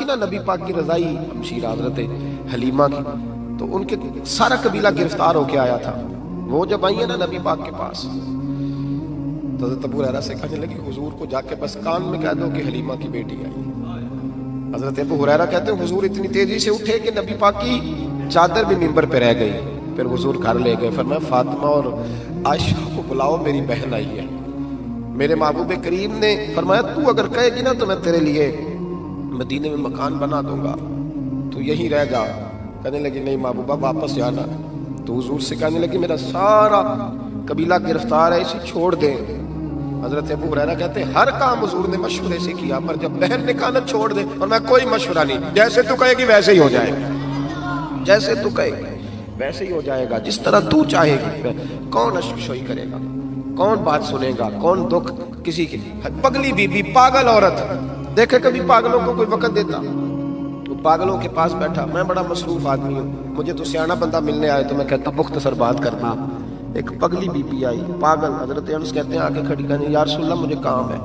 تھی نا نبی پاک کی رضائی ہمشیرہ حضرت حلیمہ کی، تو ان کے سارا قبیلہ گرفتار ہو کے آیا تھا. وہ جب آئی ہیں نا نبی پاک کے پاس تو حضرت ابو ہریرہ سے کہنے لگی حضور کو جا کے بس کان میں کہہ دو کہ حلیمہ کی بیٹی آئی. حضرت ابو ہریرہ کہتے ہیں حضور اتنی تیزی سے اٹھے کہ نبی پاک کی چادر بھی منبر پہ رہ گئی. پھر حضور گھر لے گئے، فرمایا فاطمہ اور عائشہ کو بلاؤ، میری بہن آئی ہے. میرے محبوب کریم نے فرمایا تو اگر کہے گی نا تو میں تیرے لیے مدینے میں مکان بنا دوں گا، تو یہیں رہ جا. کہنے لگی نہیں محبوبہ واپس جانا. تو حضور سے کہنے لگی میرا سارا قبیلہ گرفتار ہے، اسے چھوڑ دیں. حضرت ابو ہریرہ کہتے ہیں ہر کام حضور نے مشورے سے کیا، پر جب بہن نے کہا نا چھوڑ دے، اور میں کوئی مشورہ نہیں، جیسے تو کہے گی ویسے ہی ہو جائے گا، جیسے تو کہے گی ویسے ہی ہو جائے گا، جس طرح تو چاہے گی. کون اشک شوئی کرے گا، کون بات سنے گا، کون دکھ کسی کی. پگلی بی بی، پاگل عورت، دیکھے کبھی پاگلوں کو کوئی وقت دیتا؟ تو پاگلوں کے پاس بیٹھا. میں بڑا مصروف آدمی ہوں، مجھے تو سیاںا بندہ ملنے آئے تو میں کہتا مختصر بات کرنا. ایک پگلی بی بی آئی، پاگل. حضرت انس کہتے ہیں آ کے کھڑی کہنے یا رسول اللہ مجھے کام ہے.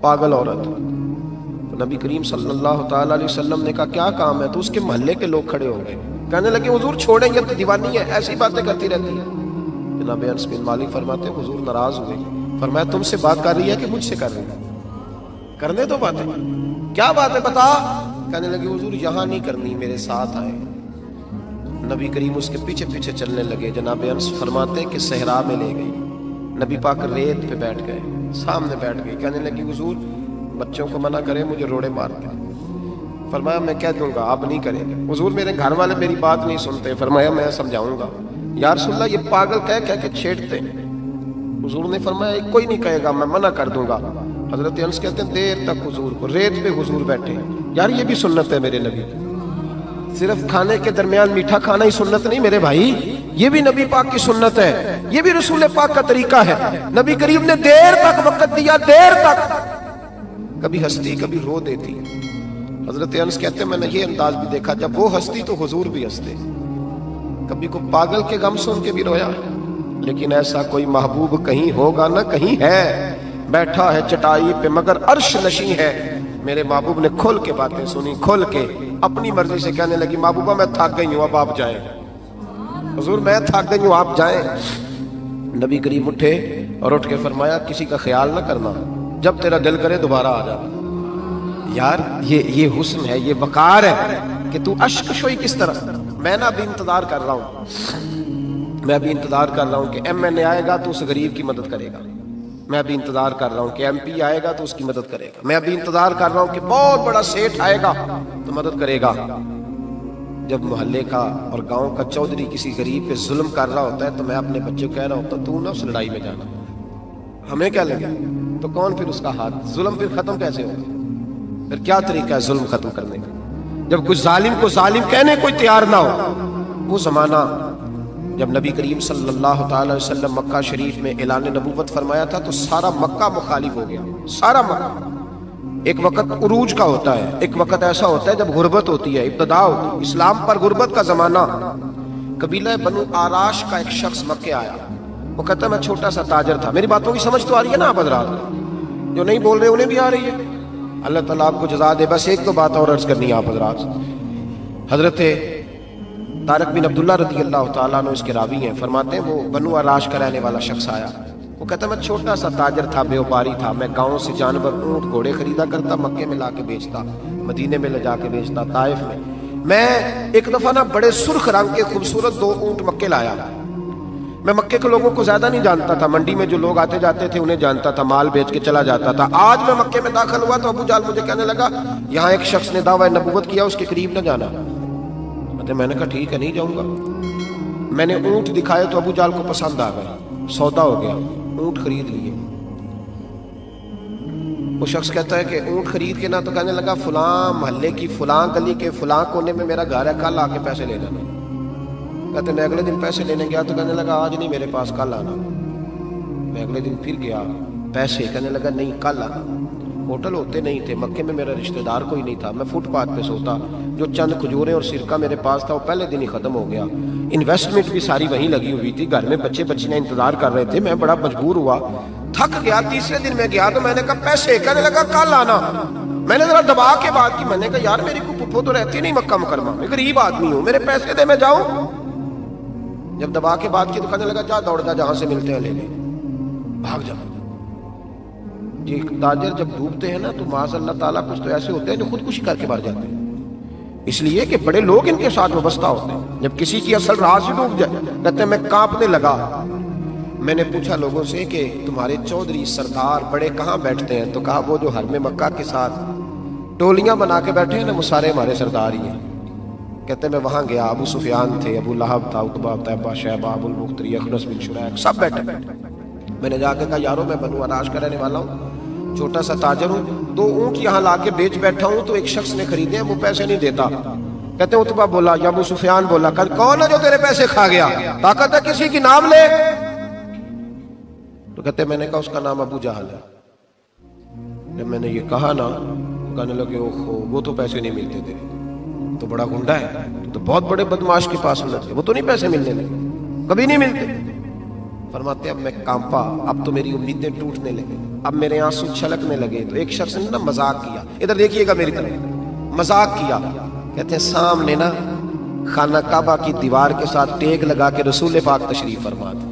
پاگل عورت. تو نبی کریم صلی اللہ تعالی علیہ وسلم نے کہا کیا کام ہے؟ تو اس کے محلے کے لوگ کھڑے ہو گئے، کہنے لگے حضور چھوڑیں، یہ تو دیوانی ہے، ایسی باتیں کرتی رہتی ہے. جناب انس بن مالک فرماتے ہیں حضور ناراض ہوئے. فرمایا تم سے بات کر رہی ہے کہ مجھ سے کر رہی ہے؟ کرنے دو باتیں. کیا بات ہے بتا. کہنے لگے حضور یہاں نہیں کرنی، میرے ساتھ آئے. نبی کریم اس کے پیچھے پیچھے چلنے لگے. جناب انس فرماتے ہیں کہ صحرا میں لے گئی. نبی پاک ریت پہ بیٹھ گئے، سامنے بیٹھ گئی. کہنے لگی حضور بچوں کو منع کریں، مجھے روڑے مارتے. فرمایا میں کہہ دوں گا، آپ نہیں کریں گے. حضور میرے گھر والے میری بات نہیں سنتے. فرمایا میں سمجھاؤں گا. یا رسول اللہ یہ پاگل کہہ کے چھیڑتے. حضور نے فرمایا کوئی نہیں کہے گا، میں منع کر دوں گا. حضرت انس کہتے ہیں دیر تک حضور کو ریت پہ حضور بیٹھے. یار یہ بھی سنت ہے میرے نبی. صرف کھانے کے درمیان میٹھا کھانا ہی سنت نہیں میرے بھائی، یہ بھی نبی پاک کی سنت ہے، یہ بھی رسول پاک کا طریقہ ہے. نبی کریم نے دیر تک وقت دیا، دیر تک. کبھی ہنستی کبھی رو دیتی. حضرت انس کہتے ہیں میں نے یہ انداز بھی دیکھا، جب وہ ہنستی تو حضور بھی ہنستے. کبھی کو پاگل کے غم سن کے بھی رویا. لیکن ایسا کوئی محبوب کہیں ہوگا نہ کہیں ہے، بیٹھا ہے چٹائی پہ مگر عرش نشیں ہے. میرے محبوب نے کھول کے باتیں سنی، کھول کے اپنی مرضی سے. کہنے لگی محبوبہ میں تھک گئی ہوں، اب آپ جائیں. حضور میں تھک گئی ہوں، آپ جائیں. نبی کریم اٹھے اور اٹھ کے فرمایا کسی کا خیال نہ کرنا، جب تیرا دل کرے دوبارہ آ جا. یار یہ حسن ہے، یہ وقار ہے کہ تو اشک شوئی کس طرح. میں نا ابھی انتظار کر رہا ہوں، میں ابھی انتظار کر رہا ہوں کہ ایم این اے آئے گا تو اس غریب کی مدد کرے گا. میں ابھی انتظار کر رہا ہوں کہ ایم پی آئے گا تو اس کی مدد کرے گا. میں ابھی انتظار کر رہا ہوں کہ بہت بڑا سیٹھ آئے گا تو مدد کرے گا. جب محلے کا اور گاؤں کا چودھری کسی غریب پہ ظلم کر رہا ہوتا ہے تو میں اپنے بچے کو کہہ رہا ہوتا تو نہ اس لڑائی میں جانا. ہمیں کیا لگے تو کون پھر اس کا ہاتھ. ظلم پھر ختم کیسے ہوگا؟ پھر کیا طریقہ ہے ظلم ختم کرنے کا؟ جب کچھ ظالم کو ظالم کہنے کوئی تیار نہ ہو. وہ زمانہ جب نبی کریم صلی اللہ تعالی وسلم مکہ شریف میں اعلان نبوت فرمایا تھا تو سارا مکہ مخالف ہو گیا، سارا مکہ. ایک وقت عروج کا ہوتا ہے، ایک وقت ایسا ہوتا ہے جب غربت ہوتی ہے، ابتدا ہوتی ہے. اسلام پر غربت کا زمانہ. قبیلہ بنو آراش کا ایک شخص مکے آیا. وہ کہتا ہے میں چھوٹا سا تاجر تھا. میری باتوں کی سمجھ تو آ رہی ہے نا آپ حضرات؟ جو نہیں بول رہے انہیں بھی آ رہی ہے. اللہ تعالیٰ آپ کو جزا دے. بس ایک دو بات اور عرض کرنی ہے آپ حضرات. حضرت طارق بن عبداللہ رضی اللہ تعالیٰ عنہ اس کے راوی ہیں، فرماتے ہیں وہ بنو آراش کا رہنے والا شخص آیا. وہ کہتا ہے میں چھوٹا سا تاجر تھا، بیوپاری تھا. میں گاؤں سے جانور اونٹ گھوڑے خریدا کرتا، مکے میں لا کے بیچتا، مدینے میں لے جا کے بیچتا، طائف میں. میں ایک دفعہ نا بڑے سرخ رنگ کے خوبصورت 2 اونٹ مکے لایا. میں مکے کے لوگوں کو زیادہ نہیں جانتا تھا، منڈی میں جو لوگ آتے جاتے تھے انہیں جانتا تھا، مال بیچ کے چلا جاتا تھا. آج میں مکے میں داخل ہوا تو ابو جہل مجھے کہنے لگا یہاں ایک شخص نے دعویٰ نبوت کیا، اس کے قریب نہ جانا. میں نے کہا ٹھیک ہے نہیں جاؤں گا. میں نے اونٹ دکھائے تو ابو جہل کو پسند آ گیا، سودا ہو گیا، اونٹ خرید لیے. وہ شخص کہتا ہے کہ اونٹ خرید کے نہ تو کہنے لگا فلاں محلے کی فلاں گلی کے فلاں کونے میں میرا گھر ہے، کل آ کے پیسے لے جانا. کہتے میں اگلے دن پیسے لینے گیا تو کہنے لگا آج نہیں میرے پاس، کل آنا. میں اگلے دن پھر گیا، پیسے، کہنے لگا نہیں کل آنا. ہوٹل ہوتے نہیں تھے، مکے میں میرا رشتہ دار کوئی نہیں تھا، میں فٹ پاتھ پہ سوتا. جو چند کھجوریں اور سرکہ میرے پاس تھا وہ پہلے دن ہی ختم ہو گیا. انویسٹمنٹ بھی ساری وہیں لگی ہوئی تھی، گھر میں بچے بچیاں انتظار کر رہے تھے. میں بڑا مجبور ہوا، تھک گیا. تیسرے دن میں گیا تو میں نے کہا پیسے، کہنے لگا کل آنا. میں نے ذرا دبا کے بات کی، میں نے کہا یار میری کو پھپھو تو رہتی نہیں مکہ مکرمہ میں، غریب آدمی ہوں، میرے پیسے دے میں جاؤں۔ جب دبا کے بات کی تو کہنے لگا جا دوڑ جا، جہاں سے ملتے ہیں لے لے، بھاگ جا۔ یہ تاجر جب ڈوبتے ہیں نا تو معاذ اللہ تعالیٰ کچھ تو ایسے ہوتے ہیں جو خودکشی کر کے مر جاتے ہیں، اس لیے کہ بڑے لوگ ان کے ساتھ وابستہ ہوتے ہیں۔ جب کسی کی اصل راز ہی ڈوب جائے کہتے ہیں میں کانپنے لگا۔ میں نے پوچھا لوگوں سے کہ تمہارے چودھری سردار بڑے کہاں بیٹھتے ہیں؟ تو کہا وہ جو حرم مکہ کے ساتھ ٹولیاں بنا کے بیٹھے ہیں نا، وہ سارے ہمارے سردار ہی ہیں۔ کہتے ہیں میں وہاں گیا، ابو سفیان تھے، ابو لہب تھا، عتبہ، طیبہ، شیبہ، ابو المختری، اخنس بن شریح، سب بیٹھے۔ میں نے جا کے کہا یارو میں بنو عراش کا رہنے والا ہوں، چھوٹا سا تاجر ہوں، 2 اونٹ یہاں لا کے بیچ بیٹھا ہوں تو ایک شخص نے خریدے ہیں، وہ پیسے نہیں دیتا۔ کہتے ہیں عتبہ بولا یا ابو سفیان بولا کہ کون ہے جو تیرے پیسے کھا گیا؟ طاقت ہے کسی کی نام لے؟ تو کہتے ہیں میں نے کہا اس کا نام ابو جہل ہے۔ جب میں نے یہ کہا نا کہنے لگے اوہو وہ تو پیسے نہیں ملتے تیرے، تو بڑا گنڈا ہے، تو بہت بڑے بدماش کے پاس ہونا چاہیے، وہ تو نہیں پیسے ملنے لگے، کبھی نہیں ملتے۔ فرماتے اب میں کانپا، اب تو میری امیدیں ٹوٹنے لگے، اب میرے آنسو چھلکنے لگے۔ تو ایک شخص نے نا مذاق کیا، ادھر دیکھیے گا میری طرف، مذاق کیا۔ کہتے ہیں سامنے نا خانہ کعبہ کی دیوار کے ساتھ ٹیک لگا کے رسول پاک تشریف فرما تھے،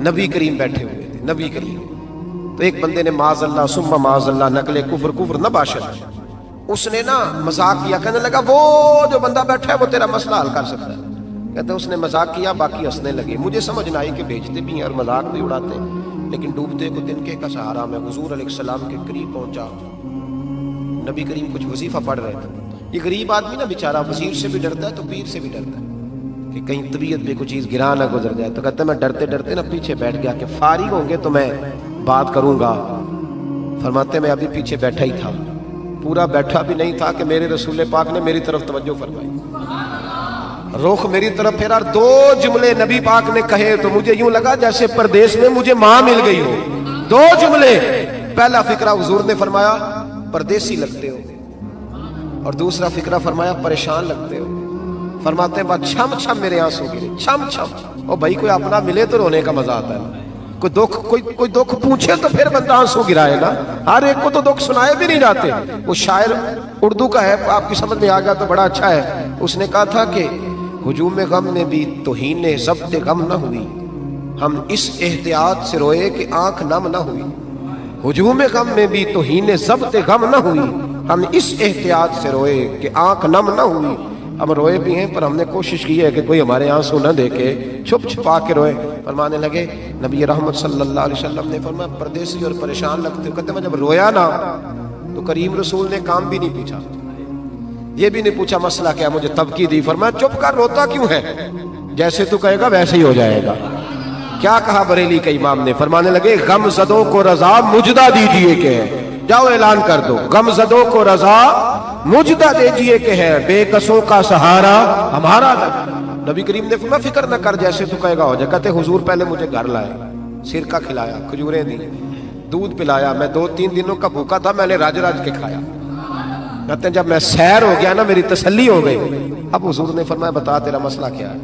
نبی کریم بیٹھے ہوئے تھے، نبی کریم۔ تو ایک بندے نے معاذ اللہ ثم معاذ اللہ نقل کفر نہ باشد، اس نے نا مذاق کیا، کہنے لگا وہ جو بندہ بیٹھا ہے وہ تیرا مسئلہ حل کر سکتا ہے۔ کہتے ہیں اس نے مذاق کیا، باقی ہنسنے لگے۔ مجھے سمجھ نہ آئی کہ بیچتے بھی ہیں اور مذاق بھی اڑاتے ہیں، لیکن ڈوبتے کو تنکے کا سہارا میں حضور علیہ السلام کے قریب پہنچا۔ نبی کریم کچھ وظیفہ پڑھ رہے تھے۔ یہ غریب آدمی نا بیچارہ وزیر سے بھی ڈرتا ہے تو پیر سے بھی ڈرتا ہے کہ کہیں طبیعت پہ کوئی چیز گرا نہ گزر جائے۔ تو کہتے ہیں میں ڈرتے ڈرتے نا پیچھے بیٹھ گیا کہ فارغ ہوں گے تو میں بات کروں گا۔ فرماتے میں ابھی پیچھے بیٹھا ہی تھا، پورا بیٹھا بھی نہیں تھا کہ میرے رسول پاک نے میری طرف توجہ فرمائی، رخ میری طرف پھیرا، 2 جملے نبی پاک نے کہے تو مجھے یوں لگا جیسے پردیس میں مجھے ماں مل گئی ہو۔ 2 جملے، پہلا فقرہ حضور نے فرمایا پردیسی لگتے ہو، اور دوسرا فقرہ فرمایا پریشان لگتے ہو۔ فرماتے ہیں بعد چھم چھم میرے آنسو گرے، چھم چھم۔ اور بھائی کوئی اپنا ملے تو رونے کا مزہ آتا ہے، کوئی دکھ پوچھے تو پھر بندہ آنسو گرائے نا، ہر ایک کو تو دکھ سنائے بھی نہیں جاتے۔ وہ شاعر اردو کا ہے، آپ کی سمجھ میں آ گیا تو بڑا اچھا ہے۔ اس نے کہا تھا کہ ہجوم غم میں بھی توہین ضبط غم نہ ہوئی، ہم اس احتیاط سے روئے کہ آنکھ نم نہ ہوئی۔ ہجوم غم میں بھی توہین ضبط غم نہ ہوئی، ہم اس احتیاط سے روئے کہ آنکھ نم نہ ہوئی۔ ہم روئے بھی ہیں پر ہم نے کوشش کی ہے کہ کوئی ہمارے آنسو نہ دیکھے، چھپ چھپا کے روئے۔ فرمانے لگے نبی رحمت صلی اللہ علیہ وسلم نے فرمایا پردیسی اور پریشان لگتے ہو۔ کہتے میں جب رویا نا تو کریم رسول نے کام بھی نہیں پوچھا، یہ بھی نہیں پوچھا مسئلہ کیا، مجھے تبکی دی۔ فرمایا چپ کر، روتا کیوں ہے؟ جیسے تو کہے گا ویسے ہی ہو جائے گا۔ کیا کہا بریلی کے امام نے؟ فرمانے لگے غم زدوں کو رضا مجدہ دیجئے کہ ہے، جاؤ اعلان کر دو، غم زدوں کو رضا مجدہ دیجئے کہ ہے، بے کسوں کا سہارا ہمارا لگا۔ نبی کریم نے فرمایا فکر نہ کر، جیسے تو کہے گا ہو جائے۔ کہتے حضور پہلے مجھے گھر لائے، سرکہ کھلایا، کھجوریں دی، دودھ پلایا، میں 2-3 دنوں کا بھوکا تھا، میں نے راج راج کے کھایا۔ کہتے ہیں جب میں سیر ہو گیا نا میری تسلی ہو گئی۔ اب حضور نے فرمایا بتا تیرا مسئلہ کیا ہے؟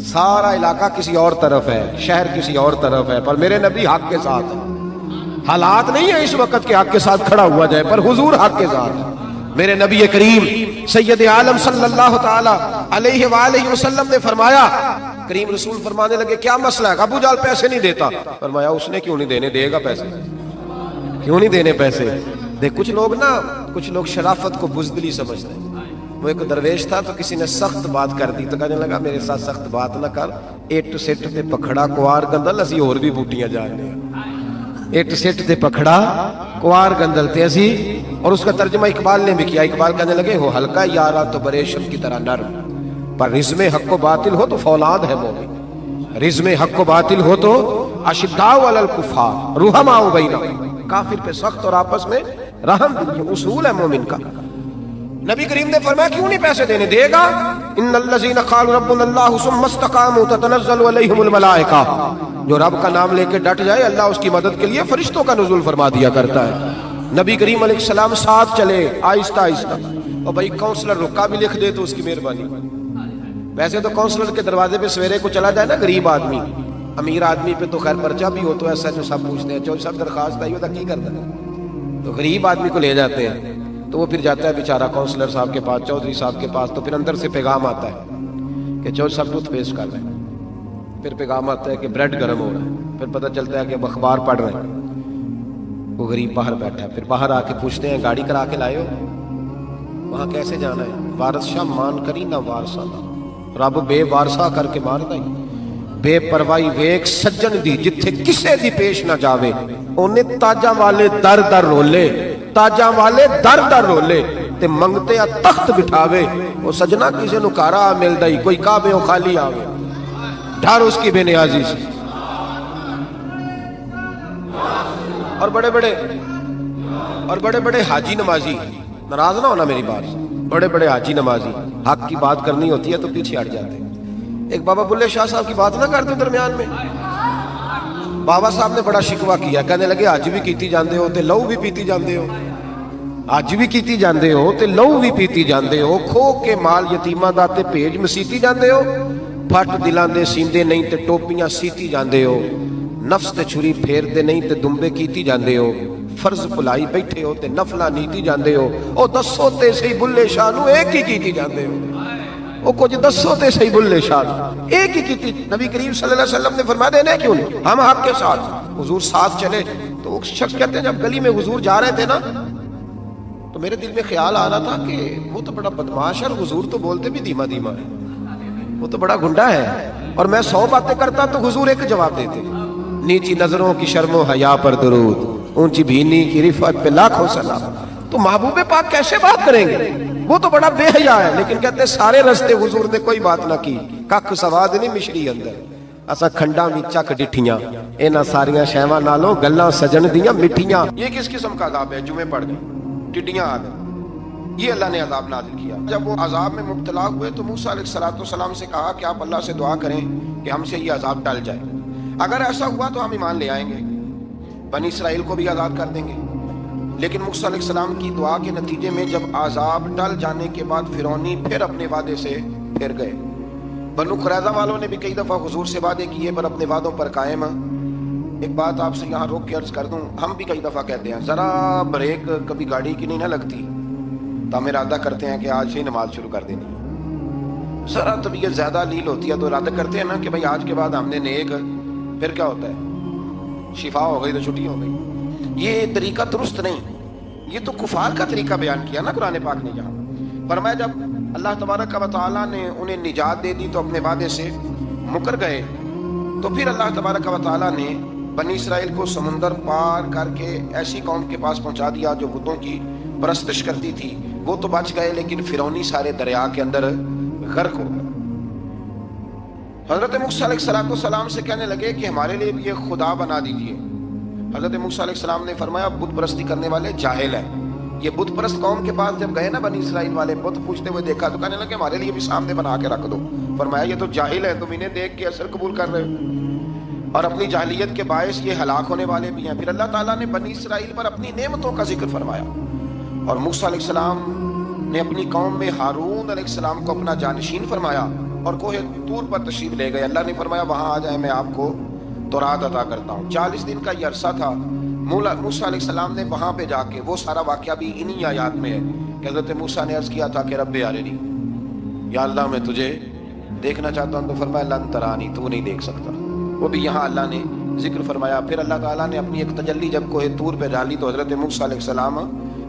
سارا علاقہ کسی اور طرف ہے، شہر کسی اور طرف ہے، پر میرے نبی حق کے ساتھ ہے۔ حالات نہیں ہے اس وقت کے حق کے ساتھ کھڑا ہوا جائے، پر حضور حق کے ساتھ ہے۔ میرے نبی کریم سید عالم صلی اللہ تعالی علیہ وآلہ وسلم نے فرمایا، کریم رسول فرمانے لگے کیا مسئلہ ہے؟ ابو جہل پیسے نہیں دیتا۔ فرمایا اس نے کیوں نہیں دینے، دے گا پیسے، کیوں نہیں دینے پیسے؟ دیکھ کچھ لوگ شرافت کو بزدلی سمجھتے ہیں۔ وہ ایک درویش تھا تو کسی نے سخت بات کر دی تو کہنے لگا میرے ساتھ سخت بات نہ کر، ایٹ سٹ تے پکھڑا کوار گندل اسی اور بھی بوٹیاں جاننے ہیں۔ ایٹ سٹ تے پکھڑا کوار گندل تے اسی، اور اس کا ترجمہ اقبال نے بھی کیا۔ اقبال کہنے لگے ہو ہلکا یارا تو بریشم کی طرح نرم، پر رزم حق و باطل ہو تو فولاد ہے مومن، رزم حق و باطل ہو تو اشداء علی الکفار رحماء بینہم، کافر پہ سخت اور آپس میں رحم، یہ اصول ہے مومن کا۔ نبی کریم نے فرمایا کیوں نہیں پیسے دینے، دے گا۔ ان الذین قالوا ربنا اللہ ثم استقاموا تتنزل علیہم الملائکہ، جو رب کا نام لے کے ڈٹ جائے اللہ اس کی مدد کے لیے فرشتوں کا نزول فرما دیا کرتا ہے۔ نبی کریم علیہ السلام ساتھ چلے آہستہ آہستہ، اور بھائی کونسلر رکا بھی لکھ دے تو اس کی مہربانی۔ ویسے تو کونسلر کے دروازے پہ سویرے کو چلا جائے نا غریب آدمی، امیر آدمی پہ تو خیر پرچہ بھی ہو تو ایسا جو سب پوچھتے ہیں، جو سب درخواست آئی ہوتا کی کرتا ہے، تو غریب آدمی کو لے جاتے ہیں تو وہ پھر جاتا ہے بیچارہ کونسلر صاحب کے پاس، چودھری صاحب کے پاس، تو پھر اندر سے پیغام آتا ہے کہ چودھری صاحب ٹوتھ پیسٹ کر رہے ہیں، پھر پیغام آتا ہے کہ بریڈ گرم ہو رہا ہے، پھر پتہ چلتا ہے کہ اب اخبار پڑھ رہے ہیں۔ وہ غریب باہر بیٹھا ہے، پھر باہر آ کے پوچھتے ہیں گاڑی کرا کے لائے ہو؟ وہاں کیسے جانا ہے؟ وارث شاہ مان کری نہ وارثہ دا، رب بے وارثہ کر کے مار دائی، بے پرواہی ویک سجن دی جتھے کسے دی پیش نہ جاوے، انہیں تاجاں والے در در رولے، تاجاں والے در در رولے تے منگتے آ تخت بٹھاوے، وہ سجنہ کسے نکارا مل دائی، کوئی کعبے و خالی آوے، ڈھار اس کی بے نیازی سے۔ اور بڑے بڑے حاجی نمازی، ناراض نہ ہونا میری بات سے، بڑے بڑے حاجی نمازی حق کی بات کرنی ہوتی ہے تو پیچھے ہٹ جاتے ہیں۔ ایک بابا بلے شاہ صاحب کی بات نہ کر دیں درمیان میں، بابا صاحب نے بڑا شکوہ کیا، کہنے لگے حج بھی کیتی جاندے ہو تے لہو بھی پیتی جاندے ہو، حج بھی کیتی جاندے ہو تے لہو بھی پیتی جاندے ہو، کھو کے مال یتیماں دا تے بھیج مسیتی جاندے ہو، پھٹ دلاں دے سیندے نہیں تے ٹوپیاں سیتی جاندے ہو، نفس تے چھری پھیر دے نہیں تے دمبے کیتی جاندے ہو، فرض بھلائی بیٹھے ہو تے نفلہ نیتی جاندے ہو، او دسو تے صحیح بلے شاہ نو ایک ہی کیتی جاندے ہو، او کچھ دسو تے صحیح بلے شاہ نو ایک ہی کیتی۔ نبی کریم صلی اللہ علیہ وسلم نے فرمایا دینے کیوں نہیں، ہم حق کے ساتھ، حضور ساتھ چلے۔ تو وہ شخص کہتے ہیں جب گلی میں حضور جا رہے تھے نا تو میرے دل میں خیال آ رہا تھا کہ وہ تو بڑا بدماش ہے اور حضور تو بولتے بھی دھیما دھیما ہے، وہ تو بڑا گنڈا ہے، اور میں 100 باتیں کرتا تو حضور ایک جواب دیتے، نیچی نظروں کی شرم و حیا پر درود، اونچی بھینی کی رفعت پہ لاکھوں سلام۔ تو محبوب پاک کیسے بات کریں گے، وہ تو بڑا بے حیا ہے، لیکن کہتے ہیں سارے رستے حضور نے کوئی بات نہ کی، ککھ سواد نہیں مشری اندر، اسا کھنڈا میں چک ڈٹھیاں، اینا ساریاں شیواں نالوں گلاں سجن دیاں مٹھیاں۔ یہ کس قسم کا عذاب ہے؟ جمعے پڑھ گئے ٹڈیاں آ گئی، یہ اللہ نے عذاب نازل کیا۔ جب وہ عذاب میں مبتلا ہوئے تو موسیٰ علیہ السلام سے کہا کہ آپ اللہ سے دعا کریں کہ ہم سے یہ عذاب ٹل جائے، اگر ایسا ہوا تو ہم ایمان لے آئیں گے، بنی اسرائیل کو بھی آزاد کر دیں گے۔ لیکن موسیٰ علیہ السلام کی دعا کے نتیجے میں جب عذاب ٹل جانے کے بعد فرعونی پھر اپنے وعدے سے پھر گئے۔ بنو قریظہ والوں نے بھی کئی دفعہ حضور سے وعدے کیے پر اپنے وعدوں پر قائم۔ ایک بات آپ سے یہاں روک کے عرض کر دوں، ہم بھی کئی دفعہ کہتے ہیں ذرا بریک کبھی گاڑی کی نہیں نہ لگتی تو ہم ارادہ کرتے ہیں کہ آج سے ہی نماز شروع کر دینی، ذرا طبیعت زیادہ لیل ہوتی ہے تو ارادہ کرتے ہیں نا کہ بھائی آج کے بعد ہم نے نیک، پھر کیا ہوتا ہے شفا ہو گئی تو چھٹی ہو گئی۔ یہ طریقہ درست نہیں، یہ تو کفار کا طریقہ بیان کیا نا قرآن پاک نے جہاں فرمایا جب اللہ تبارک و تعالیٰ نے انہیں نجات دے دی تو اپنے وعدے سے مکر گئے، تو پھر اللہ تبارک و تعالیٰ نے بنی اسرائیل کو سمندر پار کر کے ایسی قوم کے پاس پہنچا دیا جو بتوں کی پرستش کرتی تھی، وہ تو بچ گئے لیکن فرعونی سارے دریا کے اندر غرق ہو گئے۔ حضرت موسیٰ علیہ السلام سے کہنے لگے کہ ہمارے لیے بھی یہ خدا بنا دیجئے۔ حضرت موسیٰ علیہ السلام نے فرمایا بت پرستی کرنے والے جاہل ہیں۔ یہ بت پرست قوم کے پاس جب گئے نا بنی اسرائیل والے بت پوچھتے ہوئے دیکھا تو کہنے لگے ہمارے لیے بھی سامنے بنا کے رکھ دو۔ فرمایا یہ تو جاہل ہے، تم انہیں دیکھ کے اثر قبول کر رہے ہو اور اپنی جاہلیت کے باعث یہ ہلاک ہونے والے بھی ہیں۔ پھر اللہ تعالیٰ نے بنی اسرائیل پر اپنی نعمتوں کا ذکر فرمایا اور موسیٰ علیہ السلام نے اپنی قوم میں ہارون علیہ السلام کو اپنا جانشین فرمایا اور کوہ طور پر تشریف لے گئے۔ اللہ نے فرمایا وہاں آ جائیں میں آپ کو تورات عطا کرتا ہوں۔ 40 دن کا یہ عرصہ تھا۔ موسیٰ علیہ السلام نے وہاں پہ جا کے، وہ سارا واقعہ بھی انہی آیات میں ہے کہ حضرت موسیٰ نے عرض کیا تھا کہ رب ارنی، یا اللہ میں تجھے دیکھنا چاہتا ہوں، تو فرمایا لن ترانی، تو نہیں دیکھ سکتا۔ وہ بھی یہاں اللہ نے ذکر فرمایا۔ پھر اللہ تعالیٰ نے اپنی ایک تجلی جب کوہ طور پہ ڈالی تو حضرت موسیٰ علیہ السلام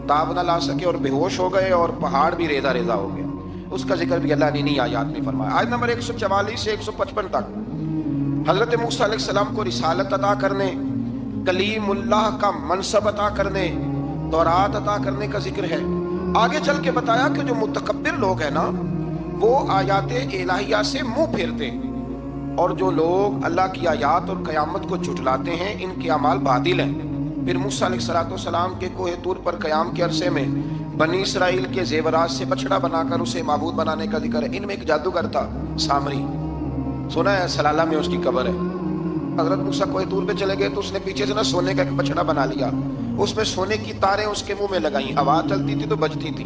تاب نہ لا سکے اور بے ہوش ہو گئے اور پہاڑ بھی ریزہ ریزہ ہو گیا۔ اس کا ذکر بھی اللہ نے انہی آیات میں فرمایا۔ آیت نمبر 144 سے 155 تک حضرت موسیٰ علیہ السلام کو رسالت عطا کرنے، کلیم اللہ کا منصب عطا کرنے، تورات عطا کرنے کا ذکر ہے۔ آگے چل کے بتایا کہ جو متکبر لوگ ہیں نا وہ آیات الہیہ سے منہ پھیرتے ہیں، اور جو لوگ اللہ کی آیات اور قیامت کو جھٹلاتے ہیں ان کے اعمال باطل ہیں۔ پھر موسیٰ علیہ السلام کے کوہ طور پر قیام کے عرصے میں بنی اسرائیل کے زیورات سے بچڑا بنا کر اسے معبود بنانے کا ذکر ہے۔ ان میں ایک جادوگر تھا سامری، سنا ہے سلالہ میں اس کی قبر ہے۔ حضرت موسیٰ کوہ طور پہ چلے گئے تو اس نے پیچھے سے نا سونے کا ایک بچڑا بنا لیا، اس میں سونے کی تاریں اس کے منہ میں لگائیں، آواز چلتی تھی تو بجتی تھی۔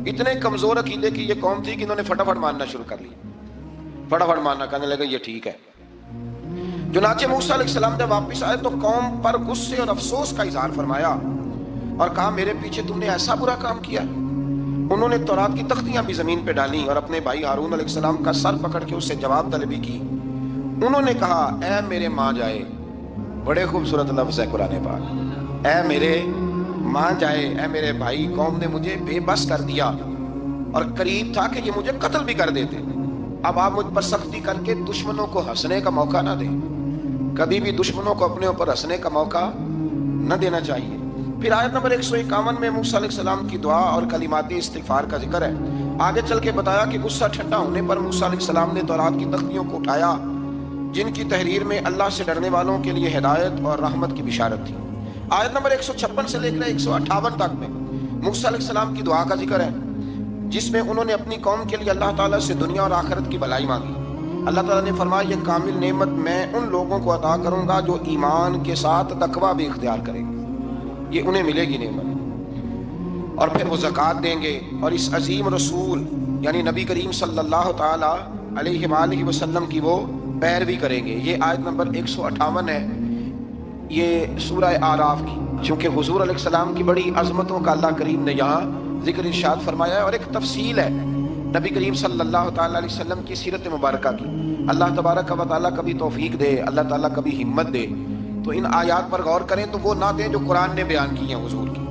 اتنے کمزور عقیدے کی یہ قوم تھی کہ انہوں نے فٹافٹ ماننا شروع کر لیا، فٹافٹ ماننا، کہنے لگے یہ ٹھیک ہے۔ چنانچہ موسیٰ علیہ السلام جب واپس آئے تو قوم پر غصے اور افسوس کا اظہار فرمایا۔ اور کہا میرے پیچھے تم نے ایسا برا کام کیا. انہوں نے تورات کی تختیاں بھی زمین پہ ڈالیں اور اپنے بھائی ہارون علیہ السلام کا سر پکڑ کے اس سے جواب طلبی کی. انہوں نے کہا اے میرے ماں جائے، بڑے خوبصورت لفظ ہے قرآن پاک، اے میرے ماں جائے، اے میرے بھائی، قوم نے مجھے بے بس کر دیا اور قریب تھا کہ یہ مجھے قتل بھی کر دیتے. اب آپ مجھ پر سختی کر کے دشمنوں کو ہنسنے کا موقع نہ دیں. کبھی بھی دشمنوں کو اپنے اوپر ہنسنے کا موقع نہ دینا چاہیے. پھر آیت نمبر 151 میں موسیٰ علیہ السلام کی دعا اور کلمات استغفار کا ذکر ہے. آگے چل کے بتایا کہ غصہ ٹھنڈا ہونے پر موسیٰ علیہ السلام نے تورات کی تختیوں کو اٹھایا جن کی تحریر میں اللہ سے ڈرنے والوں کے لیے ہدایت اور رحمت کی بشارت تھی. آیت نمبر 156 سے لے کر 158 تک میں موسیٰ علیہ السلام کی دعا کا ذکر ہے جس میں انہوں نے اپنی قوم کے لیے اللہ تعالیٰ سے دنیا اور آخرت کی بھلائی مانگی. اللہ تعالیٰ نے فرمایا یہ کامل نعمت میں ان لوگوں کو عطا کروں گا جو ایمان کے ساتھ تقویٰ بھی اختیار کریں گے، یہ انہیں ملے گی نعمت. اور پھر وہ زکوٰۃ دیں گے اور اس عظیم رسول یعنی نبی کریم صلی اللہ تعالی علیہ وآلہ وسلم کی وہ پیروی کریں گے. یہ آیت نمبر 158 ہے یہ سورہ آراف کی. چونکہ حضور علیہ السلام کی بڑی عظمتوں کا اللہ کریم نے یہاں ذکر ارشاد فرمایا ہے اور ایک تفصیل ہے نبی کریم صلی اللہ تعالی علیہ وسلم کی سیرت مبارکہ کی. اللہ تبارک و تعالیٰ کبھی توفیق دے، اللہ تعالیٰ کبھی ہمت دے تو ان آیات پر غور کریں تو وہ نعتیں جو قرآن نے بیان کی ہیں حضور کی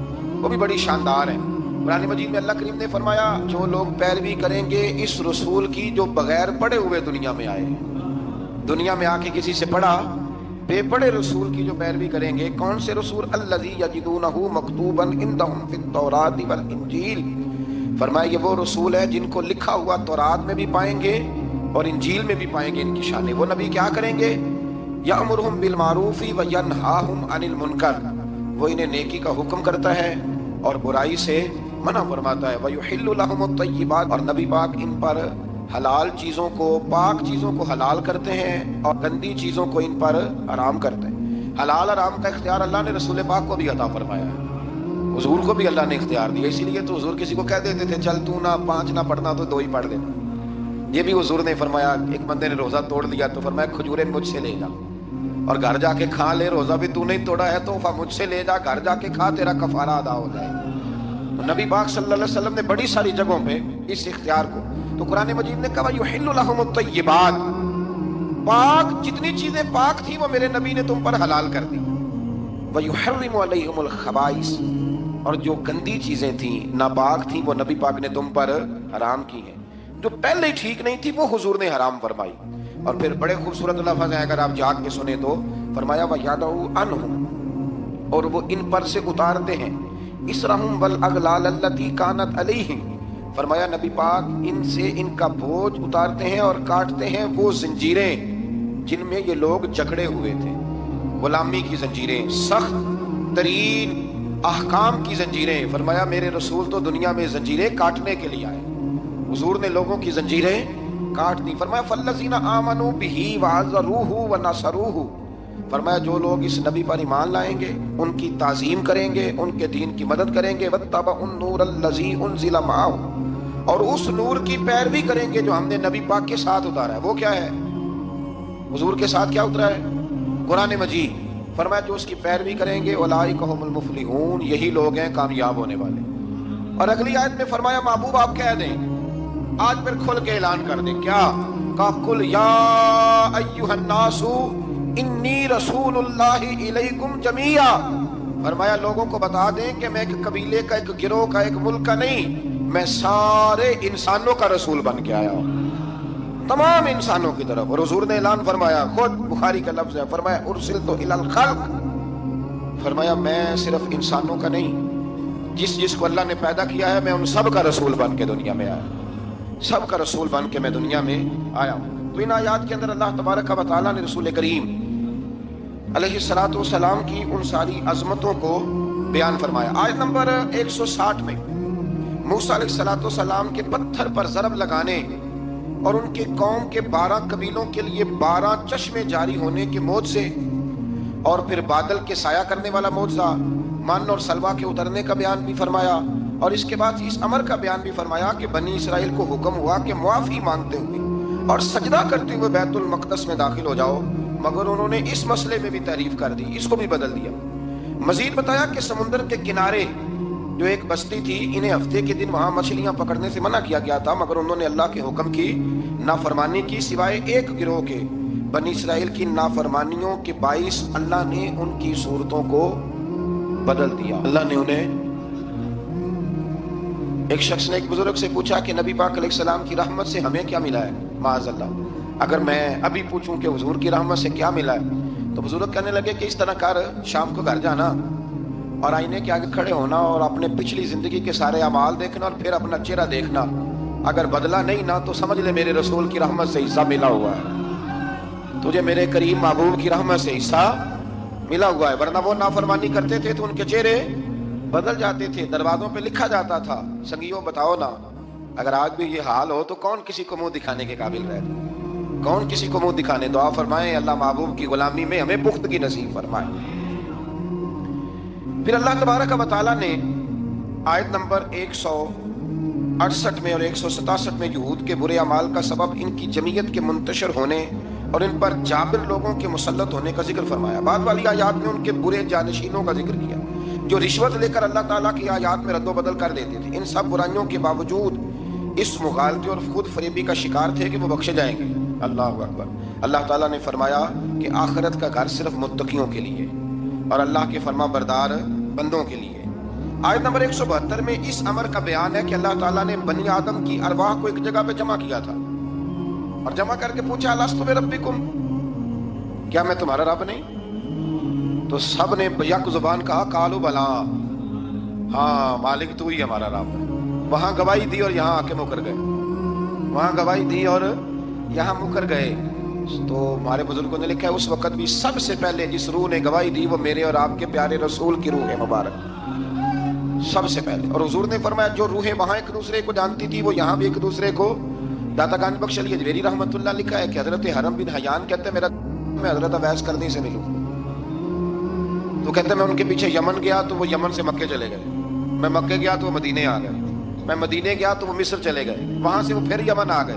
وہ بھی بڑی شاندار ہیں. قرآن مجید میں اللہ کریم نے فرمایا جو لوگ پیروی کریں گے اس رسول کی جو بغیر پڑھے ہوئے دنیا میں آئے، دنیا میں آ کے کسی سے پڑھا، بے پڑھے رسول کی جو پیروی کریں گے. کون سے رسول؟ الذی یجدونہ مکتوبا عندہم فی التوراۃ والانجیل. فرمایا یہ وہ رسول ہے جن کو لکھا ہوا تورات میں بھی پائیں گے اور انجیل میں بھی پائیں گے ان کی شانیں. وہ نبی کیا کریں گے؟ یأمرہم بالمعروف وینہاہم عن المنکر، وہ انہیں نیکی کا حکم کرتا ہے اور برائی سے منع فرماتا ہے. ویحل لہم الطیبات، اور نبی پاک ان پر حلال چیزوں کو، پاک چیزوں کو حلال کرتے ہیں اور گندی چیزوں کو ان پر حرام کرتے ہیں. حلال حرام کا اختیار اللہ نے رسول پاک کو بھی عطا فرمایا ہے، حضور کو بھی اللہ نے اختیار دیا. اسی لیے تو حضور کسی کو کہہ دیتے تھے چل تو نہ 5 نہ پڑھنا تو 2 ہی پڑھ دینا. یہ بھی حضور نے فرمایا. ایک بندے نے روزہ توڑ لیا تو فرمایا کھجوریں مجھ سے لے جا اور گھر جا کے کھا لے. روزہ بھی تو نہیں توڑا ہے تو مجھ سے لے جا، گھر جا کے کھا، تیرا کفارہ ادا ہو جائے. تو نبی پاک صلی اللہ علیہ وسلم نے بڑی ساری جگہوں پہ اس اختیار کو، تو قرآن مجید نے کہا یحل لہم الطیبات، پاک جتنی چیزیں پاک تھیں وہ میرے نبی نے تم پر حلال کر دی. ویحرم علیہم الخبائث، اور جو گندی چیزیں تھیں ناپاک تھیں وہ نبی پاک نے تم پر حرام کی ہیں. جو پہلے ہی ٹھیک نہیں تھی وہ حضور نے حرام فرمائی. اور پھر بڑے خوبصورت لفظ ہیں اگر آپ جاگ کے سنیں تو فرمایا وَيَدْعُ عَنْهُمْ، اور وہ ان پر سے اتارتے ہیں اِسْرَهُمْ وَالْأَغْلَالَ الَّتِي كَانَتْ عَلَيْهِمْ. فرمایا نبی پاک ان سے ان کا بوجھ اتارتے ہیں اور کاٹتے ہیں وہ زنجیریں جن میں یہ لوگ جکڑے ہوئے تھے، غلامی کی زنجیریں، سخت ترین احکام کی زنجیریں. فرمایا میرے رسول تو دنیا میں زنجیریں کاٹنے کے لیے آئے، حضور نے لوگوں کی زنجیریں کاٹ دی. فرمایا فَالَّذِينَ آمَنُوا بِهِ وَعَزَّرُوهُ وَنَصَرُوهُ، فرمایا جو لوگ اس نبی پر ایمان لائیں گے، ان کی تعظیم کریں گے، ان کے دین کی مدد کریں گے، وَاتَّبَعُوا النُّورَ الَّذِي أُنزِلَ مَعَهُ، اور اس نور کی پیروی کریں گے جو ہم نے نبی پاک کے ساتھ اتارا ہے. وہ کیا ہے؟ حضور کے ساتھ کیا اترا ہے؟ قرآن مجید. فرمایا جو اس کی پیروی کریں گے اولئک هم المفلحون، یہی لوگ ہیں کامیاب ہونے والے. اور اگلی آیت میں فرمایا محبوب آپ کہہ دیں، آج پھر کھل کے اعلان کر دیں. کیا کہا؟ قل یا ایھا الناس انی رسول اللہ الیکم جمیعا. فرمایا لوگوں کو بتا دیں کہ میں ایک قبیلے کا، ایک گروہ کا، ایک ملک کا نہیں، میں سارے انسانوں کا رسول بن کے آیا ہوں، تمام انسانوں کی طرف. اور حضور نے اعلان فرمایا، خود بخاری کا لفظ ہے، فرمایا ارسلت الی الخلق، فرمایا میں صرف انسانوں کا نہیں، جس کو اللہ نے پیدا کیا ہے میں ان سب کا رسول بن کے دنیا میں آیا، سب کا رسول بن کے میں دنیا میں آیا ہوں. تو ان آیات کے اندر اللہ تبارک و تعالیٰ نے رسول کریم علیہ الصلوۃ والسلام کی ان ساری عظمتوں کو بیان فرمایا. آیت نمبر 160 میں موسیٰ علیہ الصلوۃ والسلام کے پتھر پر ضرب لگانے اور ان کے قوم کے 12 قبیلوں کے لیے 12 چشمے جاری ہونے کے معجزے، اور پھر بادل کے سایہ کرنے والا معجزہ، من اور سلوہ کے اترنے کا بیان بھی فرمایا. اور اس کے بعد اس امر کا بیان بھی فرمایا کہ بنی اسرائیل کو حکم ہوا کہ معافی مانگتے ہوئے اور سجدہ کرتے ہوئے بیت المقدس میں داخل ہو جاؤ، مگر انہوں نے اس مسئلے میں بھی تحریف کر دی، اس کو بھی بدل دیا. مزید بتایا کہ سمندر کے کنارے جو ایک بستی تھی، انہیں ہفتے کے دن وہاں مچھلیاں پکڑنے سے منع کیا گیا تھا، مگر انہوں نے اللہ کے حکم کی نافرمانی کی، سوائے ایک گروہ کے۔ بنی اسرائیل کی نافرمانیوں کے باعث اللہ نے ان کی صورتوں کو بدل دیا۔ اللہ نے انہیں، ایک شخص نے ایک بزرگ سے پوچھا کہ نبی پاک علیہ السلام کی رحمت سے ہمیں کیا ملا ہے؟ معاذ اللہ، اگر میں ابھی پوچھوں کہ حضور کی رحمت سے کیا ملا ہے، تو بزرگ کہنے لگے کہ اس طرح کر، شام کو گھر جانا اور آئینے کے آگے کھڑے ہونا اور اپنے پچھلی زندگی کے سارے اعمال دیکھنا اور پھر اپنا چہرہ دیکھنا، اگر بدلا نہیں نا تو سمجھ لے میرے رسول کی رحمت سے حصہ ملا ہوا ہے، تجھے میرے کریم محبوب کی رحمت سے حصہ ملا ہوا ہے۔ ورنہ وہ نافرمانی کرتے تھے تو ان کے چہرے بدل جاتے تھے، دروازوں پہ لکھا جاتا تھا۔ سنگیوں بتاؤ نا، اگر آج بھی یہ حال ہو تو کون کسی کو منہ دکھانے کے قابل رہے؟ کون کسی کو منہ دکھانے؟ دعا فرمائیں اللہ محبوب کی غلامی میں ہمیں پختگی نصیب فرمائے۔ پھر اللہ تبارک و تعالیٰ نے آیت نمبر 168 میں اور 167 میں یہود کے برے اعمال کا سبب ان کی جمعیت کے منتشر ہونے اور ان پر جابر لوگوں کے مسلط ہونے کا ذکر فرمایا۔ بعد والی آیات میں ان کے برے جانشینوں کا ذکر کیا جو رشوت لے کر اللہ تعالیٰ کی آیات میں رد و بدل کر دیتے تھے۔ ان سب برائیوں کے باوجود اس مغالطے اور خود فریبی کا شکار تھے کہ وہ بخشے جائیں گے۔ اللہ اکبر۔ اللہ تعالیٰ نے فرمایا کہ آخرت کا گھر صرف متقیوں کے لیے اور اللہ کے فرما بردار بندوں کے لیے۔ آیت نمبر 172 میں اس امر کا بیان ہے کہ اللہ تعالیٰ نے بنی آدم کی ارواح کو ایک جگہ پہ جمع کیا تھا اور جمع کر کے پوچھا الستُ بربکم، کیا میں تمہارا رب نہیں؟ تو سب نے یک زبان کہا قالوا بلا، ہاں مالک تو ہی ہمارا رب ہے۔ وہاں گواہی دی اور یہاں آ کے مکر گئے، وہاں گواہی دی اور یہاں مکر گئے۔ تو ہمارے بزرگوں نے لکھا ہے اس وقت بھی سب سے پہلے جس روح نے گواہی دی وہ میرے اور آپ کے پیارے رسول کی روح ہے مبارک، سب سے پہلے۔ اور حضور نے فرمایا جو روحیں وہاں ایک دوسرے کو جانتی تھی وہ یہاں بھی ایک دوسرے کو۔ داتا گنج بخش علی اجمیری رحمۃ اللہ لکھا ہے کہ حضرت حرم بن حیان کہتے ہیں میں حضرت اویس کرنی سے ملوں، تو کہتے ہیں میں ان کے پیچھے یمن گیا تو وہ یمن سے مکے چلے گئے، میں مکے گیا تو وہ مدینے آ گئے، میں مدینے گیا تو وہ مصر چلے گئے، وہاں سے وہ پھر یمن آ گئے۔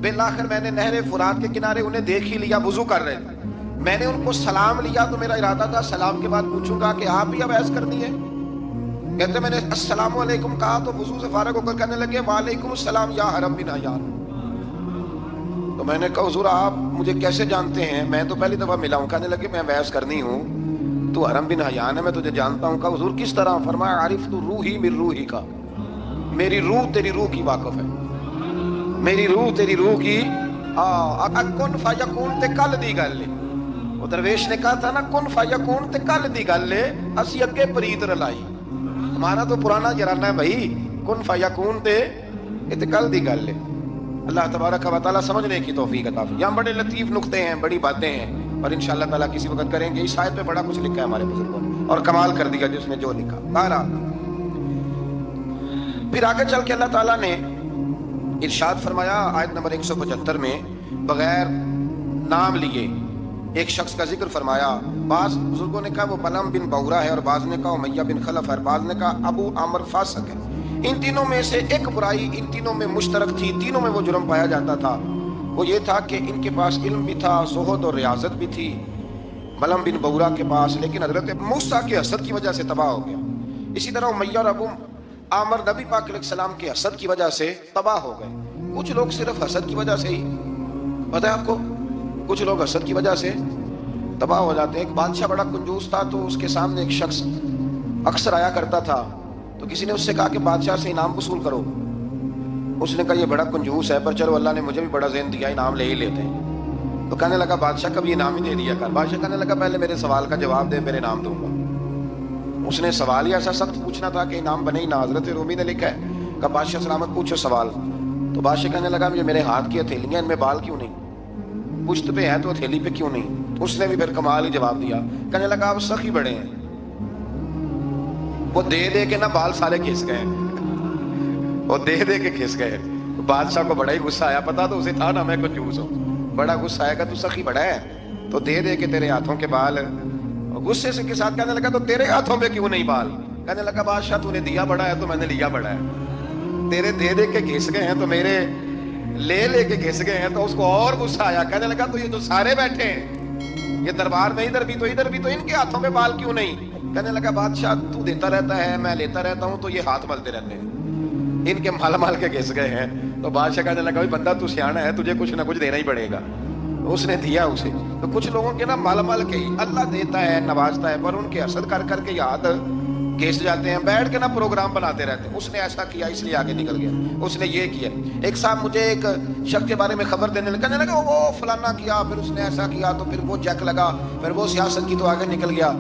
بالآخر میں نے نہر فرات کے کنارے انہیں دیکھ ہی لیا، وضو کر رہے تھے، میں نے ان کو سلام لیا تو میرا ارادہ تھا سلام کے بعد پوچھوں گا کہ آپ بھی اویس کرنی ہے؟ کہتے میں نے السلام علیکم کہا تو وضو سے فارغ ہو کر کہنے لگے وعلیکم السلام یا حرم بن حیان۔ تو میں نے کہا حضور آپ مجھے کیسے جانتے ہیں؟ میں تو پہلی دفعہ ملا ہوں۔ کہنے لگے میں اویس کرنی ہوں، تو حرم بن حیان ہے، میں تجھے جانتا ہوں۔ کہا حضور کس طرح؟ فرمایا عرفت روحی من روحی کا، میری روح تیری روح کی واقف ہے، میری روح تیری روح کی۔ کن فیکون تے کل دی گل ہے، وہ درویش نے کہا تھا نا کن فیکون تے کل دی گل ہے، اسی اگے پریت رلائی، ہمارا تو پرانا جرانہ ہے بھائی، کن فیکون تے کل دی گل ہے۔ اللہ تبارک و تعالیٰ سمجھنے کی توفیق عطا فرمائے۔ یہاں بڑے لطیف نقطے ہیں، بڑی باتیں ہیں، اور انشاءاللہ تعالیٰ کسی وقت کریں گے۔ اس آیت میں بڑا کچھ لکھا ہے ہمارے بزرگوں نے اور کمال کر دیا جس نے جو لکھا۔ بہرحال پھر آگے چل کے اللہ تعالیٰ نے ارشاد فرمایا آیت نمبر 175 میں بغیر نام لیے ایک شخص کا ذکر فرمایا۔ بعض بزرگوں نے کہا وہ بلم بن بورا ہے، اور بعض نے کہا امیہ بن خلف ہے، اور بعض نے کہا ابو عامر فاسق ہے۔ ان تینوں میں سے ایک برائی ان تینوں میں مشترک تھی، تینوں میں وہ جرم پایا جاتا تھا، وہ یہ تھا کہ ان کے پاس علم بھی تھا، زہد اور ریاضت بھی تھی بلم بن بورا کے پاس، لیکن حضرت موسیٰ کے حسد کی وجہ سے تباہ ہو گیا۔ اسی طرح امیہ اور ابو عامر نبی پاک علیہ السلام کے حسد کی وجہ سے تباہ ہو گئے۔ کچھ لوگ صرف حسد کی وجہ سے ہی، پتہ ہے آپ کو، کچھ لوگ حسد کی وجہ سے تباہ ہو جاتے ہیں۔ ایک بادشاہ بڑا کنجوس تھا، تو اس کے سامنے ایک شخص اکثر آیا کرتا تھا، تو کسی نے اس سے کہا کہ بادشاہ سے انعام وصول کرو۔ اس نے کہا یہ بڑا کنجوس ہے، پر چلو اللہ نے مجھے بھی بڑا ذہن دیا، انعام لے ہی لیتے ہیں۔ تو کہنے لگا بادشاہ کبھی انعام ہی دے دیا کر۔ بادشاہ کہنے لگا پہلے میرے سوال کا جواب دے، میرے انعام دوں گا۔ اس نے سوال ہی ایسا سخت پوچھنا تھا کہ انعام بنے ہی نہ۔ حضرت رومی نے لکھا ہے کہ بادشاہ سلامت پوچھو سوال۔ تو بادشاہ کہنے لگا مجھے میرے ہاتھ کی ہتھیلیاں، ان میں بال کیوں نہیں؟ پشت پہ ہے تو ہتھیلی پہ کیوں نہیں؟ اس نے بھی پھر کمال ہی جواب دیا، کہنے لگا آپ سخی بڑے ہیں۔ وہ دے دے کے نا بال سارے کھس گئے، وہ دے دے کے کھس گئے۔ بادشاہ کو بڑا ہی غصہ آیا، پتا تو اسے تھا نا میں کنجوس ہوں، بڑا غصہ آئے گا تو سخی بڑا ہے تو دے دے کے تیرے ہاتھوں کے بال۔ غصے سے کے ساتھ کہنے لگا تو تیرے ہاتھوں پہ کیوں نہیں بال؟ کہنے لگا بادشاہ تو نے دیا بڑا ہے تو میں نے لیا بڑا ہے، تیرے دے دے کے گھس گئے ہیں تو میرے لے لے کے گھس گئے ہیں۔ تو اس کو اور غصہ آیا، کہنے لگا تو یہ جو سارے بیٹھے ہیں یہ دربار میں ادھر بھی تو ان کے ہاتھوں پہ بال کیوں نہیں؟ کہنے لگا بادشاہ تو دیتا رہتا ہے میں لیتا رہتا ہوں تو یہ ہاتھ ملتے رہتے ہیں، ان کے مال مال کے گھس گئے ہیں۔ تو بادشاہ کہنے لگا بھائی بندہ تو سیانا ہے، تجھے کچھ نہ کچھ دینا ہی پڑے گا۔ اس نے دیا اسے۔ تو کچھ لوگوں کے نا مال مال کے ہی اللہ دیتا ہے نوازتا ہے، پر ان کے حسد کر کر کے یاد گھس جاتے ہیں، بیٹھ کے نا پروگرام بناتے رہتے ہیں، اس نے ایسا کیا اس لیے آگے نکل گیا، اس نے یہ کیا۔ ایک صاحب مجھے ایک شخص کے بارے میں خبر دینے لگا، کہنے لگا وہ فلانا کیا، پھر اس نے ایسا کیا، تو پھر وہ جیک لگا، پھر وہ سیاست کی تو آگے نکل گیا۔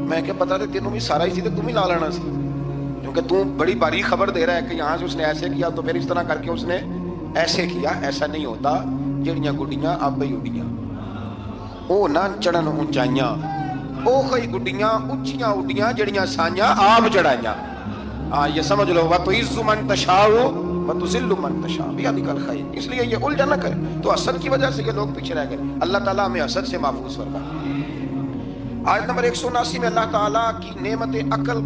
میں کہ پتا تھا تینوں بھی سارا ہی سی تم ہی لا لینا سی، کیونکہ تم بڑی باریک خبر دے رہا ہے کہ یہاں سے اس نے ایسے کیا تو پھر اس طرح کر کے اس نے ایسے کیا۔ ایسا نہیں ہوتا، جڑیاں گڈیاں اب ہی اڈیاں، او نہ چڑھن اونچائیاں، او خی گڈیاں اونچیاں اڈیاں جڑیاں سائیاں آپ چڑھائیاں۔ یہ سمجھ لو وَتُعِزُّ مَن تَشَاءُ وَتُذِلُّ مَن تَشَاءُ بِيَدِكَ الْخَيْرُ۔ اس لیے یہ الجھن نہ کرے۔ تو حسد کی وجہ سے یہ لوگ پیچھے رہ گئے، اللہ تعالیٰ ہمیں حسد سے محفوظ فرمائے۔ آیت نمبر 179 میں اللہ تعالیٰ کی نعمت عقل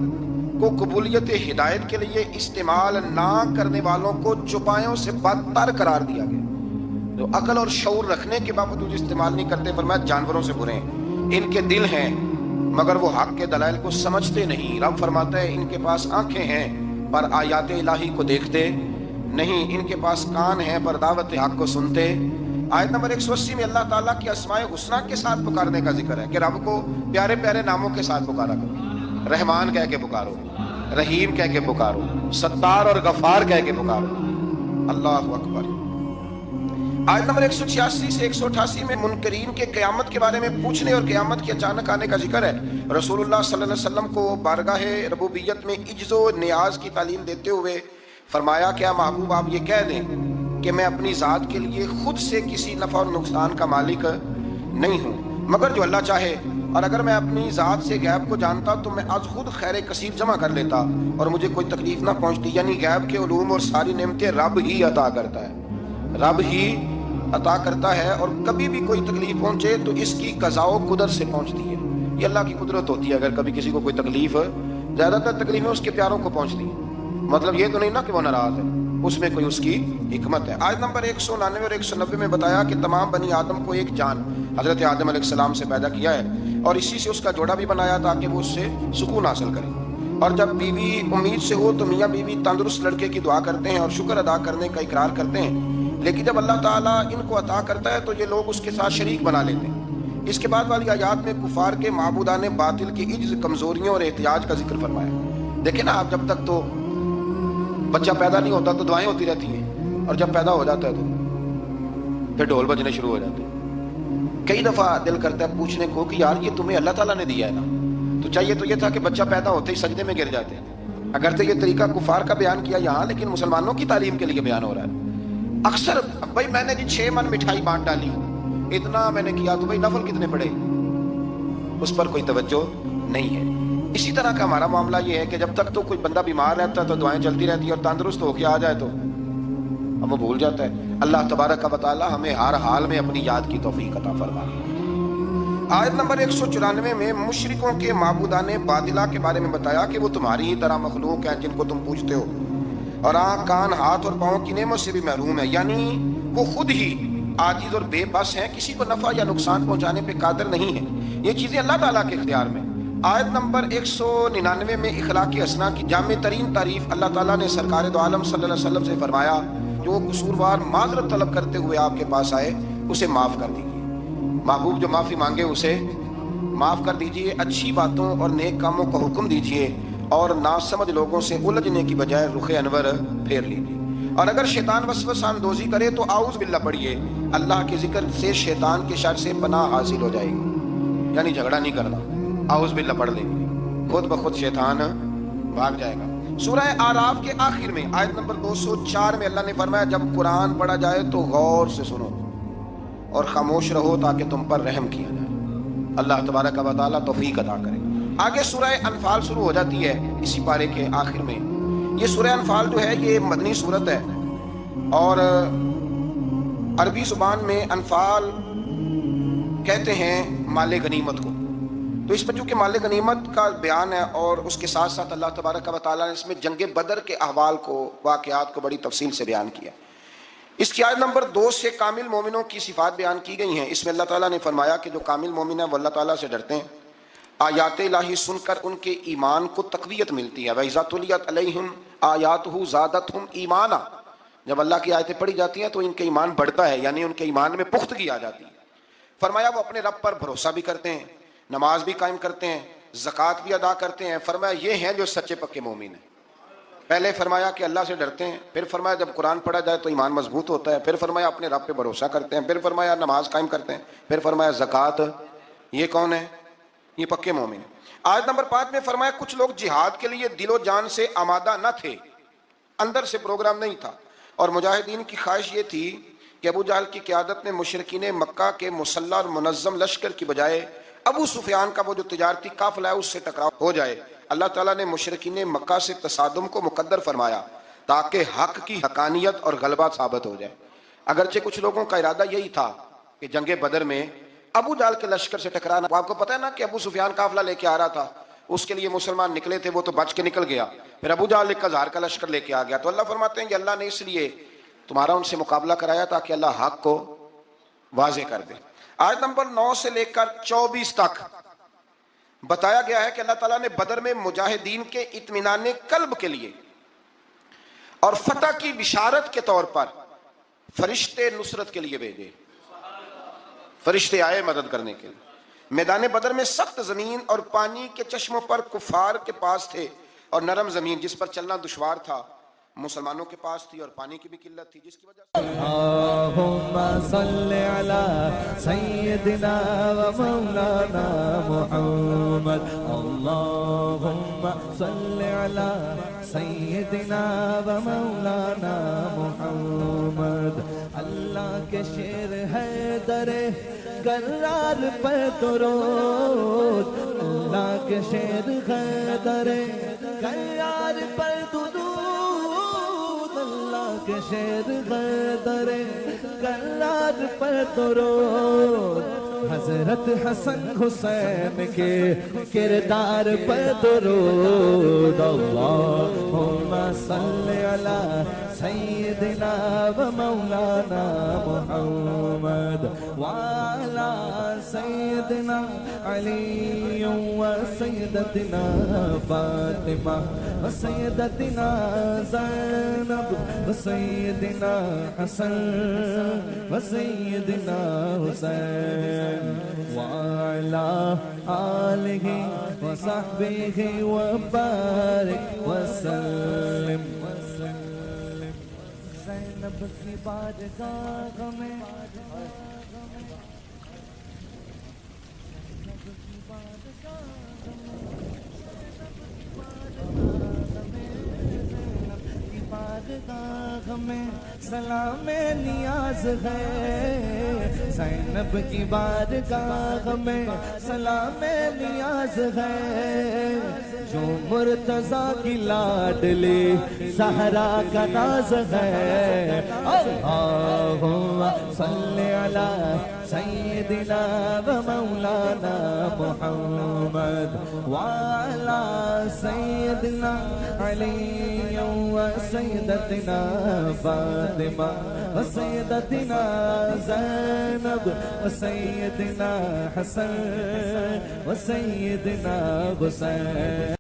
کو قبولیت ہدایت کے لیے استعمال نہ کرنے والوں کو چوپایوں سے بدتر قرار دیا گیا۔ جو عقل اور شعور رکھنے کے باوجود استعمال نہیں کرتے، فرمایا جانوروں سے برے ہیں۔ ان کے دل ہیں مگر وہ حق کے دلائل کو سمجھتے نہیں۔ رب فرماتا ہے ان کے پاس آنکھیں ہیں پر آیات الہی کو دیکھتے نہیں، ان کے پاس کان ہیں پر دعوت حق کو سنتے۔ آیت نمبر 180 میں اللہ تعالیٰ کی اسماء حسنہ کے ساتھ پکارنے کا ذکر ہے کہ رب کو پیارے پیارے ناموں کے ساتھ پکارا کرو، رحمان کہہ کے پکارو، رحیم کہہ کے پکارو، ستار اور غفار کہہ کے پکارو۔ اللہ اکبر۔ آیت نمبر 186 سے 188 میں منکرین کے قیامت کے بارے میں پوچھنے اور قیامت کے اچانک آنے کا ذکر ہے۔ رسول اللہ صلی اللہ علیہ وسلم کو بارگاہ ربوبیت میں عجز و نیاز کی تعلیم دیتے ہوئے فرمایا کیا محبوب آپ یہ کہہ دیں کہ میں اپنی ذات کے لیے خود سے کسی نفع اور نقصان کا مالک نہیں ہوں مگر جو اللہ چاہے، اور اگر میں اپنی ذات سے غیب کو جانتا تو میں از خود خیر کثیر جمع کر لیتا اور مجھے کوئی تکلیف نہ پہنچتی۔ یعنی غیب کے علوم اور ساری نعمتیں رب ہی عطا کرتا ہے، رب ہی عطا کرتا ہے، اور کبھی بھی کوئی تکلیف پہنچے تو اس کی قضاء و قدر سے پہنچتی ہے۔ یہ اللہ کی قدرت ہوتی ہے، اگر کبھی کسی کو کوئی تکلیف، زیادہ تر تکلیفیں اس کے پیاروں کو پہنچتی ہیں، مطلب یہ تو نہیں نا کہ وہ ناراض ہے، اس میں کوئی اس کی حکمت ہے۔ آیت نمبر 199 اور 190 میں بتایا کہ تمام بنی آدم کو ایک جان حضرت آدم علیہ السلام سے پیدا کیا ہے اور اسی سے اس کا جوڑا بھی بنایا تاکہ وہ اس سے سکون حاصل کرے، اور جب بیوی امید سے ہو تو میاں بیوی تندرست لڑکے کی دعا کرتے ہیں اور شکر ادا کرنے کا اقرار کرتے ہیں، لیکن جب اللہ تعالیٰ ان کو عطا کرتا ہے تو یہ لوگ اس کے ساتھ شریک بنا لیتے ہیں۔ اس کے بعد والی آیات میں کفار کے معبودان باطل کی عجز، کمزوریوں اور احتیاج کا ذکر فرمایا۔ دیکھیں نا آپ، جب تک تو بچہ پیدا نہیں ہوتا تو دعائیں ہوتی رہتی ہیں، اور جب پیدا ہو جاتا ہے تو پھر ڈھول بجنے شروع ہو جاتے ہیں۔ کئی دفعہ دل کرتا ہے پوچھنے کو کہ یار یہ تمہیں اللہ تعالیٰ نے دیا ہے نا، تو چاہیے تو یہ تھا کہ بچہ پیدا ہوتے ہی سجدے میں گر جاتے ہیں۔ اگر تو یہ طریقہ کفار کا بیان کیا یہاں، لیکن مسلمانوں کی تعلیم کے لیے بیان ہو رہا ہے۔ اکثر بھائی میں نے جی 6 من مٹھائی بانٹ ڈالی، اتنا میں نے کیا، تو بھائی نفل کتنے پڑے، اس پر کوئی توجہ نہیں ہے۔ اسی طرح کا ہمارا معاملہ یہ ہے کہ جب تک تو کوئی بندہ بیمار رہتا ہے تو دعائیں چلتی رہتی ہیں، اور تندرست ہو کے آ جائے تو اب وہ بھول جاتا ہے۔ اللہ تبارک و تعالی ہمیں ہر حال میں اپنی یاد کی توفیق عطا فرمائے۔ آیت نمبر 194 میں مشرکوں کے معبودان باطلہ کے بارے میں بتایا کہ وہ تمہاری ہی طرح مخلوق ہیں جن کو تم پوجتے ہو، اور آنکھ، کان، ہاتھ اور پاؤں کی نعمت سے بھی محروم ہے، یعنی وہ خود ہی عاجز اور بے بس ہیں، کسی کو نفع یا نقصان پہنچانے پہ قادر نہیں ہیں۔ یہ چیزیں اللہ تعالیٰ کے اختیار میں۔ آیت نمبر 199 میں اخلاق حسنہ کی جامع ترین تعریف اللہ تعالیٰ نے سرکار دو عالم صلی اللہ علیہ وسلم سے فرمایا، جو قصوروار معذرت طلب کرتے ہوئے آپ کے پاس آئے اسے معاف کر دیجیے۔ محبوب جو معافی مانگے اسے معاف کر دیجیے، اچھی باتوں اور نیک کاموں کا حکم دیجیے، اور ناسمجھ لوگوں سے الجھنے کی بجائے رخ انور پھیر لیجیے۔ اور اگر شیطان وسوسہ اندوزی کرے تو اعوذ باللہ پڑھیے، اللہ کے ذکر سے شیطان کے شر سے پناہ حاصل ہو جائے گی، یعنی جھگڑا نہیں کرنا، اعوذ باللہ پڑھ لیں گے، خود بخود شیطان بھاگ جائے گا۔ سورہ آراف کے آخر میں آیت نمبر 204 میں اللہ نے فرمایا، جب قرآن پڑھا جائے تو غور سے سنو اور خاموش رہو تاکہ تم پر رحم کیا جائے۔ اللہ تبارک و تعالیٰ توفیق عطا کرے۔ آگے سورہ انفال شروع ہو جاتی ہے اسی پارے کے آخر میں۔ یہ سورہ انفال جو ہے یہ مدنی سورت ہے، اور عربی زبان میں انفال کہتے ہیں مال غنیمت کو۔ تو اس میں چونکہ مال غنیمت کا بیان ہے، اور اس کے ساتھ ساتھ اللہ تبارک و تعالیٰ نے اس میں جنگ بدر کے احوال کو، واقعات کو بڑی تفصیل سے بیان کیا۔ اس کی آیت نمبر 2 سے کامل مومنوں کی صفات بیان کی گئی ہیں۔ اس میں اللہ تعالیٰ نے فرمایا کہ جو کامل مومن ہیں وہ اللہ تعالیٰ سے ڈرتے ہیں، آیات الہی سن کر ان کے ایمان کو تقویت ملتی ہے. وَإِذَا تُلِيَتْ عَلَيْهِمْ آیَاتُهُ زَادَتْهُمْ ایمانا. جب اللہ کی آیتیں پڑھی جاتی ہیں تو ان کے ایمان بڑھتا ہے، یعنی ان کے ایمان میں پختگی آ جاتی ہے. فرمایا وہ اپنے رب پر بھروسہ بھی کرتے ہیں، نماز بھی قائم کرتے ہیں، زکوٰۃ بھی ادا کرتے ہیں. فرمایا یہ ہیں جو سچے پکے مومن ہیں. پہلے فرمایا کہ اللہ سے ڈرتے ہیں، پھر فرمایا جب قرآن پڑھا جائے تو ایمان مضبوط ہوتا ہے، پھر فرمایا اپنے رب پہ بھروسہ کرتے ہیں، پھر فرمایا نماز قائم کرتے ہیں، پھر فرمایا زکوٰۃ. یہ کون ہے؟ یہ پکے مومن. آیت نمبر 5 میں فرمایا کچھ لوگ جہاد کے لیے دل و جان سے آمادہ نہ تھے، اندر سے پروگرام نہیں تھا، اور مجاہدین کی خواہش یہ تھی کہ ابو جہل کی قیادت میں مشرکین مکہ کے مسلح اور منظم لشکر کی بجائے ابو سفیان کا وہ جو تجارتی قافلہ ہے اس سے ٹکراؤ ہو جائے. اللہ تعالیٰ نے مشرکین مکہ سے تصادم کو مقدر فرمایا تاکہ حق کی حقانیت اور غلبہ ثابت ہو جائے. اگرچہ کچھ لوگوں کا ارادہ یہی تھا کہ جنگ بدر میں ابو جہل کے لشکر سے ٹکرانا. آپ کو پتہ ہے نا کہ ابو سفیان قافلہ لے کے آ رہا تھا، اس کے لیے مسلمان نکلے تھے، وہ تو بچ کے نکل گیا. پھر ابو جہل 1000 کا لشکر لے کے آ گیا. تو اللہ فرماتے ہیں کہ اللہ نے اس لیے تمہارا ان سے مقابلہ کرایا تاکہ اللہ حق کو واضح کر دے. آیت نمبر 9 سے لے کر 24 تک بتایا گیا ہے کہ اللہ تعالیٰ نے بدر میں مجاہدین کے اطمینان قلب کے لیے اور فتح کی بشارت کے طور پر فرشتے نصرت کے لیے بھیجے. فرشتے آئے مدد کرنے کے لیے. میدان بدر میں سخت زمین اور پانی کے چشموں پر کفار کے پاس تھے، اور نرم زمین جس پر چلنا دشوار تھا مسلمانوں کے پاس تھی، اور پانی کی بھی قلت تھی جس کی وجہ سے اللہم صلی علی سیدنا و مولانا محمد. اللہم صلی علی سیدنا و مولانا محمد. اللہ کے شیر ہے در کرار پر درود، اللہ کے شیر ہے در کرار پر درود، اللہ کے شیر ہے در کرار پر درود. حضرت حسن حسین کے کردار پر درود. اللہم صلی علی سیدنا و مولانا محمد وعلی سیدنا علی و سیدتنا فاطمہ و سیدتنا زینب و سیدنا حسن و سیدنا حسین وعلى آله وصحبه وبارك وسلم. زینب کی بارگاہ میں بارگاہ میں سلام نیاز ہے، زینب کی بارگاہ میں سلام نیاز ہے. جو مرتضیٰ کی لاڈلی زہرا کا ناز ہے. اللہم صلی علی سیدنا و مولانا محمد وعلی سیدنا علی و سیدتنا فاطمہ و سیدتنا زینب و سیدنا حسن و سیدنا حسین